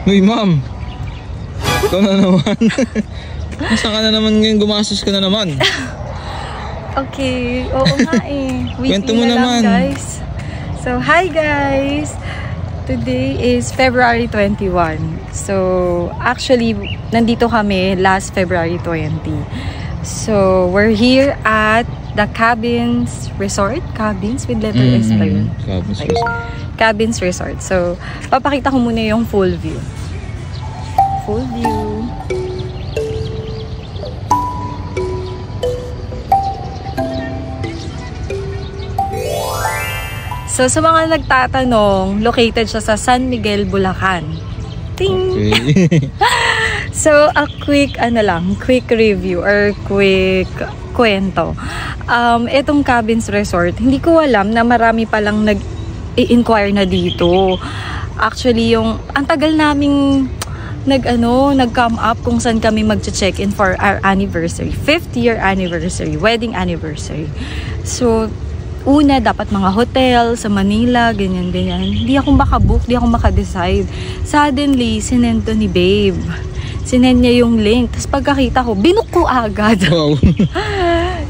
Uy, ma'am. Ikaw na naman. Masa ka na naman ngayon, gumastos ka na naman. Okay, oo nga eh. Kwento mo naman. Guys. So, hi guys! Today is February 21. So, actually, nandito kami last February 20. So, we're here at the Cabins Resort. Cabins with letter S ba yun? Cabins Resort. Cabins Resort. So, papakita ko muna yung full view. Full view. So, sa mga nagtatanong, located siya sa San Miguel, Bulacan. Ting! Okay. So, a quick, quick review or quick kwento. Itong Cabins Resort, hindi ko alam na marami palang nag-i-inquire na dito. Actually, ang tagal naming nag-come up kung saan kami mag-check-in for our anniversary. 5th year anniversary, wedding anniversary. So, una, dapat mga hotel sa Manila, ganyan-ganyan. Hindi ako makabook, hindi ako makadecide. Suddenly, sinend to ni Babe. Sinend niya yung link. Tapos pagkakita ko, binook ko agad. Wow.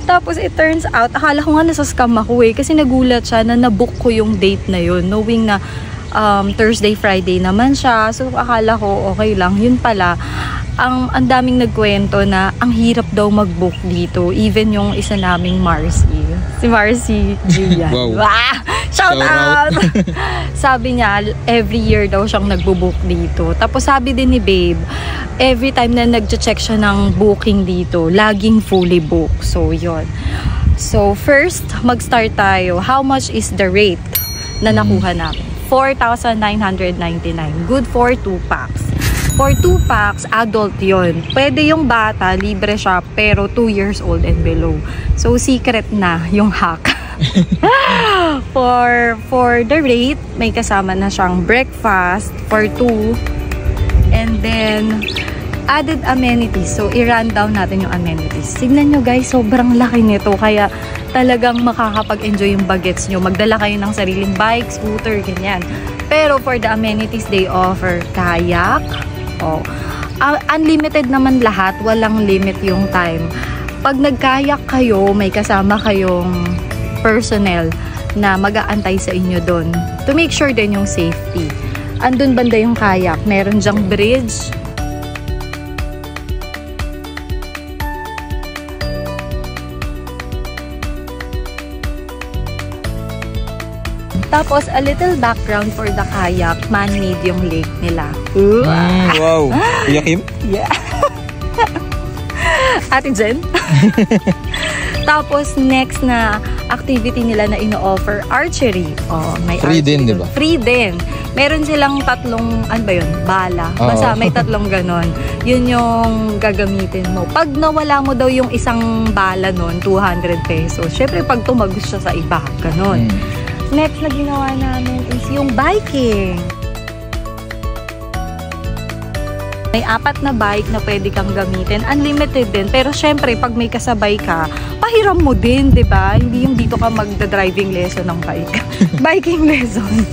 Tapos it turns out, akala ko nga nasa scam ako eh. Kasi nagulat siya na nabook ko yung date na yun. Knowing na Thursday, Friday naman siya. So akala ko okay lang. Yun pala, ang daming nagkwento na ang hirap daw mag-book dito. Even yung isa naming Marcy. Si Marcy Gian. Wow. Shout out! Sabi niya, every year daw siyang nagbo-book dito. Tapos sabi din ni Babe, every time na nag-check siya ng booking dito, laging fully booked. So, yun. So, first, mag-start tayo. How much is the rate na nakuha namin? 4,999. Good for 2 packs. For 2 packs, adult yon. Pwede yung bata, libre siya, pero 2 years old and below. So, secret na yung hack. For the rate, may kasama na siyang breakfast for 2. And then, added amenities. So, i-run down natin yung amenities. Tignan nyo guys, sobrang laki nito. Kaya talagang makakapag-enjoy yung bagets nyo. Magdala kayo ng sariling bike, scooter, ganyan. Pero for the amenities, they offer kayak. Unlimited naman lahat, walang limit yung time. Pag nagkayak kayo, may kasama kayong personnel na mag-aantay sa inyo doon to make sure din yung safety. Andun banda yung kayak, meron dyang bridge. Tapos, a little background for the kayak, man-made yung lake nila. Wow! Kuya Kim? Yeah. Ate Jen? Tapos, next na activity nila na ino-offer, archery. May free archery din, di ba? Free din. Meron silang tatlong, bala. Basta may tatlong ganon. Yun yung gagamitin mo. Pag nawala mo daw yung isang bala nun, 200 pesos. Syempre, pag tumagos siya sa iba, ganon. Next na ginawa namin is yung biking. May 4 na bike na pwede kang gamitin. Unlimited din. Pero syempre, pag may kasabay ka, pahiram mo din, di ba? Hindi yung dito ka magda-driving lesson ng bike. Biking lesson.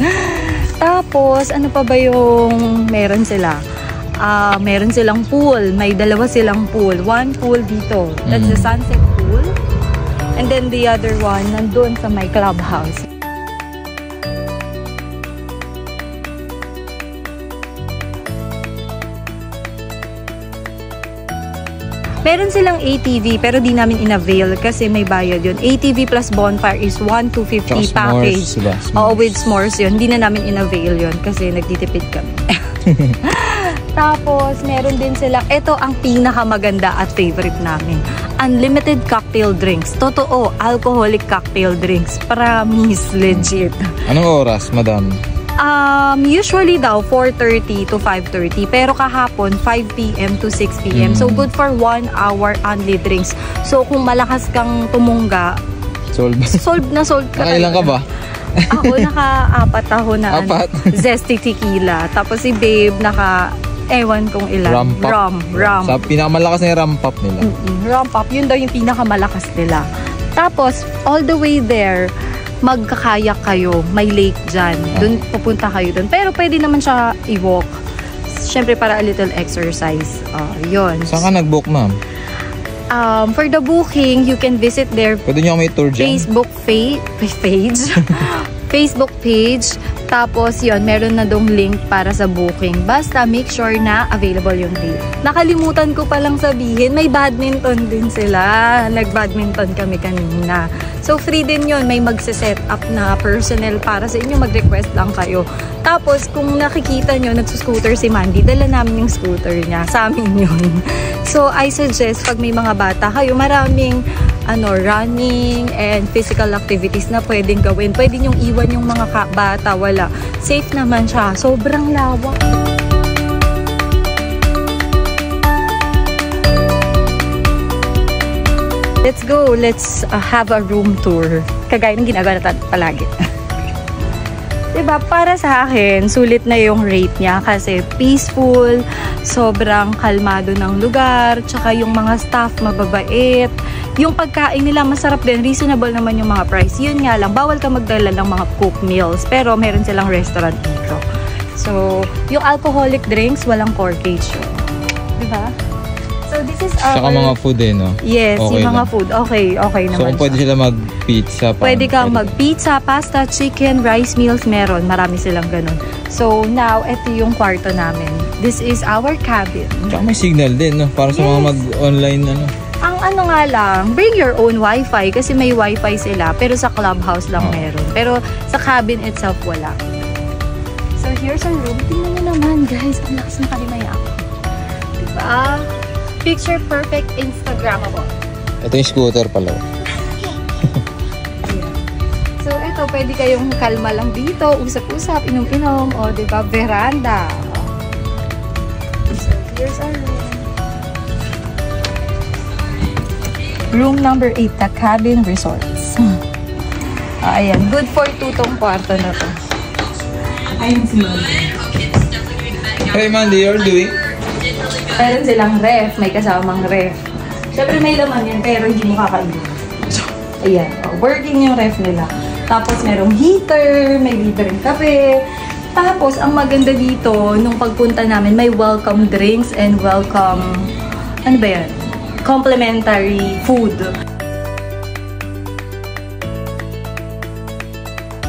Tapos, ano pa ba yung meron sila? Meron silang pool. May 2 silang pool. 1 pool dito. That's the sunset pool. And then the other one, nandun sa my clubhouse. Meron silang ATV pero di namin in-avail kasi may bayad yun. ATV plus bonfire is 1,250 package. With s'mores yun. Hindi na namin in-avail yun kasi nagtitipid kami. Tapos, meron din silang, ito ang pinakamaganda at favorite namin. Unlimited cocktail drinks. Totoo, alcoholic cocktail drinks. Promise, legit. Anong oras, madam? Usually daw 4:30 to 5:30 pero kahapon 5 PM to 6 PM. So good for 1 hour only drinks. So kung malakas kang tumungga, solve ka. Nakailan ka ba? Ako naka-4 ako na zesty tequila. Tapos si Babe ewan kong ilan. Rum. Sa pinakamalakas na yung rum pop nila. Rum pop, yun daw yung pinakamalakas nila. Tapos all the way there, magkakayak kayo, may lake dyan. Doon pupunta kayo doon. Pero pwede naman siya i-walk. syempre para a little exercise. Yun. Saan ka nag-book, ma'am? For the booking, you can visit their Pwede nyo may tour dyan? Facebook page. Facebook page. Tapos yun, meron na dong link para sa booking. Basta make sure na available yung date. Nakalimutan ko palang sabihin, may badminton din sila. Nag-badminton kami kanina. So free din yun, may magse-set up na personnel para sa inyo, mag-request lang kayo. Tapos kung nakikita nyo, nagsuscooter si Mandy, dala namin yung scooter niya. Sa amin yun. So I suggest, pag may mga bata kayo, maraming running and physical activities na pwedeng gawin. Pwede nyong iwan yung mga bata, wala. Safe naman siya. Sobrang lawak. Let's go. Let's have a room tour. Kagaya ng ginagawa natin palagi. Diba? Para sa akin, sulit na yung rate niya kasi peaceful, sobrang kalmado ng lugar, tsaka yung mga staff mababait. Yung pagkain nila masarap din, reasonable naman yung mga price. Yun nga lang, bawal ka magdala ng mga cooked meals, pero meron silang restaurant dito. So, yung alcoholic drinks, walang corkage yun. Diba? So, this is our... Saka mga food no? Yes, okay yung mga lang. food. Okay naman. So, kung pwede sila mag-pizza. Pwede kang mag-pizza, pasta, chicken, rice meals, meron. Marami silang ganun. So, now, ito yung kwarto namin. This is our cabin. Saka may signal din, no? Para sa mga mag-online, Ang nga lang, bring your own wifi kasi may wifi sila. Pero sa clubhouse lang meron. Pero sa cabin itself, wala. So, here's our room. Tingnan nyo naman, guys. Ang lakas ng kalimaya. Diba? Picture perfect, Instagrammable. Ito yung scooter pala. So, ito, pwede kayong kalma lang dito, usap-usap, inom-inom, o, diba, veranda. So, here's our room. Room number 8, the Cabin Resorts. Ayan, good for 2 tong kwarto na to. Ayun si Mandy. Hey Mandy, you're doing? Meron silang ref, may kasamang ref. Siyempre may laman yan, pero hindi mo kakainin. Ayan, working yung ref nila. Tapos merong heater, may libreng kape. Tapos, ang maganda dito, nung pagpunta namin, may welcome drinks and welcome, ano ba yan? Complimentary food.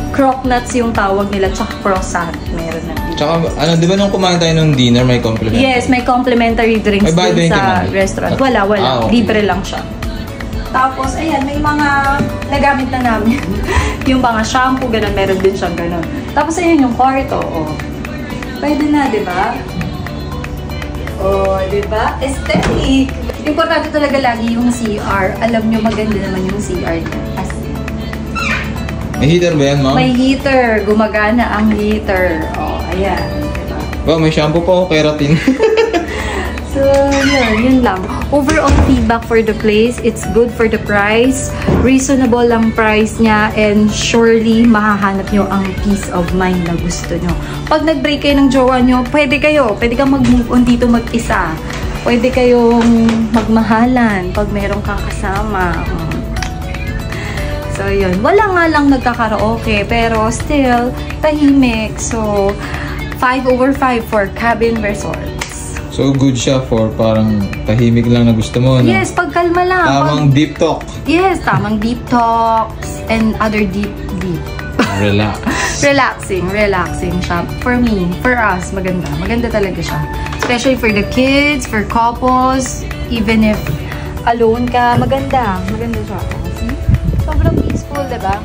Crock nuts yung tawag nila, tsaka croissant. Meron na dito. Tsaka, di ba nung kumain tayo ng dinner, may complimentary? Yes, may complimentary drinks dun sa restaurant. Wala. Okay. Libre lang siya. Tapos, ayan, may mga nagamit na namin. Yung mga shampoo, ganun, meron din siyang ganun. Tapos, ayan yung kwarto, Pwede na, di ba? Di ba? Aesthetic. Importante talaga lagi yung CR. Alam nyo, maganda naman yung CR niya. May heater ba yan, ma'am? May heater. Gumagana ang heater. Ayan. Diba? Ba, may shampoo pa keratin. So, yun lang. Overall feedback for the place, it's good for the price. Reasonable lang price niya and surely mahahanap nyo ang peace of mind na gusto nyo. Pag nag-break kayo ng jowa nyo, pwede kang mag-move on dito mag-isa. Pwede kayong magmahalan pag meron kang kasama. So, yun. Wala nga lang nagkakaraoke, pero still, tahimik. So, 5/5 for Cabin Resorts. So, good siya for parang tahimik lang na gusto mo, no? Yes, pagkalma lang. Tamang deep talk. Yes, tamang deep talks and other deep. Relax. Relaxing siya. For me, for us, maganda. Maganda talaga siya. Especially for the kids, for couples, even if alone ka, maganda. Maganda siya. See? Sobrang peaceful, diba?